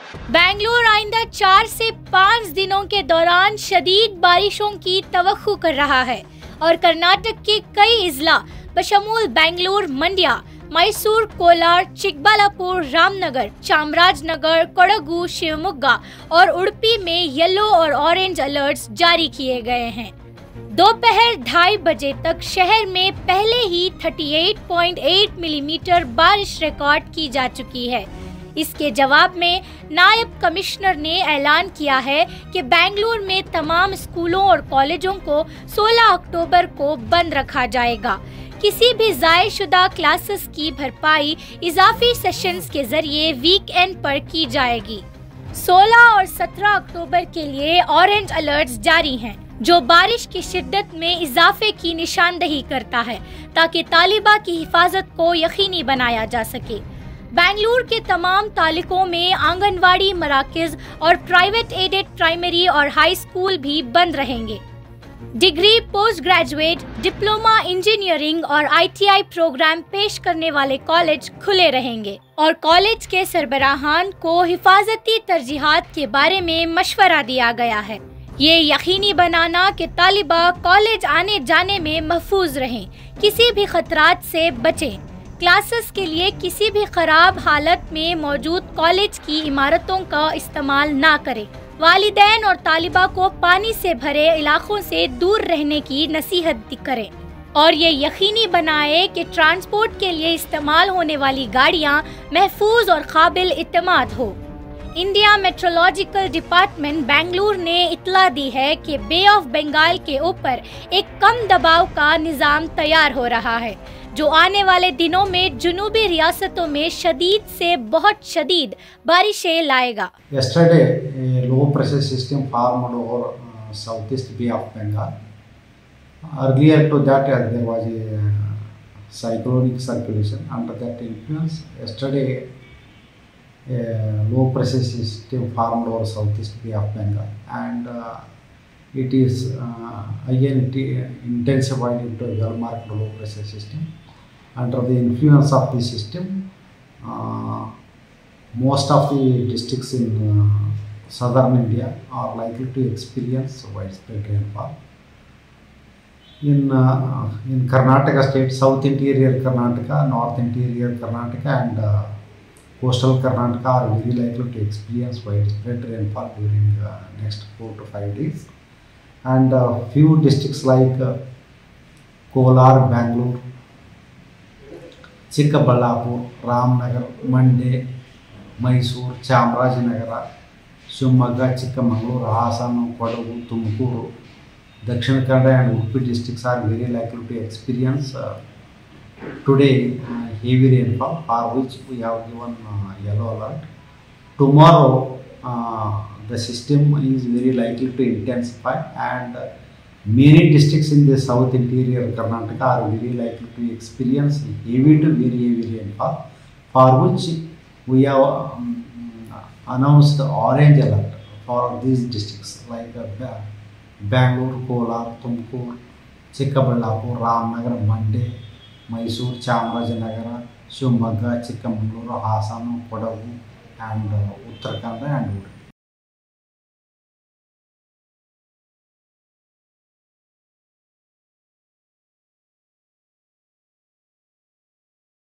बेंगलुरु आइंदा 4 से 5 दिनों के दौरान शदीद बारिशों की तवक्कु कर रहा है और कर्नाटक के कई इजला बशमूल बेंगलुरु, मंड्या, मैसूर, कोलार, चिकबालापुर, रामनगर, चामराजनगर, कोडगु, शिवमोग्गा और उडुपी में येलो और ऑरेंज अलर्ट्स जारी किए गए हैं। दोपहर 2:30 बजे तक शहर में पहले ही 38.8 मिलीमीटर बारिश रिकॉर्ड की जा चुकी है। इसके जवाब में नायब कमिश्नर ने ऐलान किया है कि बेंगलुरु में तमाम स्कूलों और कॉलेजों को 16 अक्टूबर को बंद रखा जाएगा। किसी भी ज़ाय शुदा क्लासेस की भरपाई इजाफी सेशंस के जरिए वीकेंड पर की जाएगी। 16 और 17 अक्टूबर के लिए ऑरेंज अलर्ट्स जारी हैं, जो बारिश की शिद्दत में इजाफे की निशानदही करता है ताकि तालिबा की हिफाजत को यकीनी बनाया जा सके। बेंगलुरु के तमाम तालुकों में आंगनवाड़ी मराकज़ और प्राइवेट एडेड प्राइमरी और हाई स्कूल भी बंद रहेंगे। Degree, post graduate, diploma, engineering और ITI प्रोग्राम पेश करने वाले कॉलेज खुले रहेंगे और कॉलेज के सरबराहान को हिफाजती तरजीहात के बारे में मशवरा दिया गया है। ये यकीनी बनाना कि तालिबा कॉलेज आने जाने में महफूज रहें, किसी भी खतरात से बचें, क्लासेस के लिए किसी भी खराब हालत में मौजूद कॉलेज की इमारतों का इस्तेमाल ना करें, वालिदैन और तालिबा को पानी से भरे इलाकों से दूर रहने की नसीहत करें और ये यकीनी बनाए कि ट्रांसपोर्ट के लिए इस्तेमाल होने वाली गाड़ियाँ महफूज और काबिल इत्तेमाद हो। इंडिया मेट्रोलॉजिकल डिपार्टमेंट बेंगलुरु ने इत्तला दी है कि बे ऑफ बंगाल के ऊपर एक कम दबाव का निज़ाम तैयार हो रहा है, जो आने वाले दिनों में जुनूबी रियासतों में शदीद से बहुत शदीद बारिशें लाएगा। Yesterday, a low pressure system formed over southeast Bay of Bengal. Earlier to that, there was a cyclonic circulation. Under that influence, yesterday, a low pressure system formed over southeast Bay of Bengal, and it is again intensified into a well-marked low pressure system. Under the influence of the system, most of the districts in southern India are likely to experience widespread rainfall. In Karnataka state, south interior Karnataka, north interior Karnataka and coastal Karnataka are very likely to experience widespread rainfall during the next 4 to 5 days. And few districts like Kolar, Bangalore, Chikkaballapur, Ramnagar, Mande, Mysore, Chamarajanagar, Shivamogga, Chikkamangaluru, Hassan, Kodagu, Tumkuru, Dakshin Kannada and Udupi districts are very likely to experience today heavy rainfall, for which we have given yellow alert. Tomorrow the system is very likely to intensify, and many districts in the south interior Karnataka are very likely to experience heavy to very heavy rainfall, for which we have announced orange alert for these districts like Bangalore, Kolar, Tumkur, Chikkaballapur, Ramnagar, Mande, Mysore, Chamarajanagar, Shivamogga, Chikkamangaluru, Hassan, Kodagu and Uttara Kannada and Udupi.